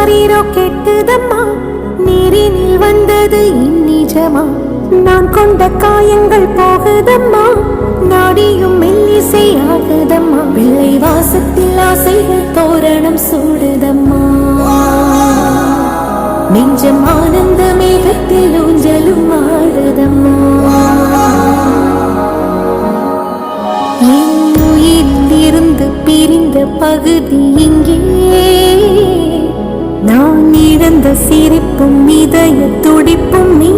ஆரிரோ கெட்டுதம்மா, நீரினில் வந்தது இந்நிஜமா. நான் கொண்ட காயங்கள் போகுதம்மா, நாடியும் மெல்லிசை ஆகுதம்மா. வெள்ளை வாசத்தில் ஆசைகள் தோரணம் சூடுதம்மா. நெஞ்சம் ஆனந்த மேகத்தில் ஊஞ்சலும் ஆடுதம்மா. என் உயிரிலிருந்து பிரிந்த பகுதி இங்கே, நான் இழந்த சிரிப்பும் இதய துடிப்பும் நீ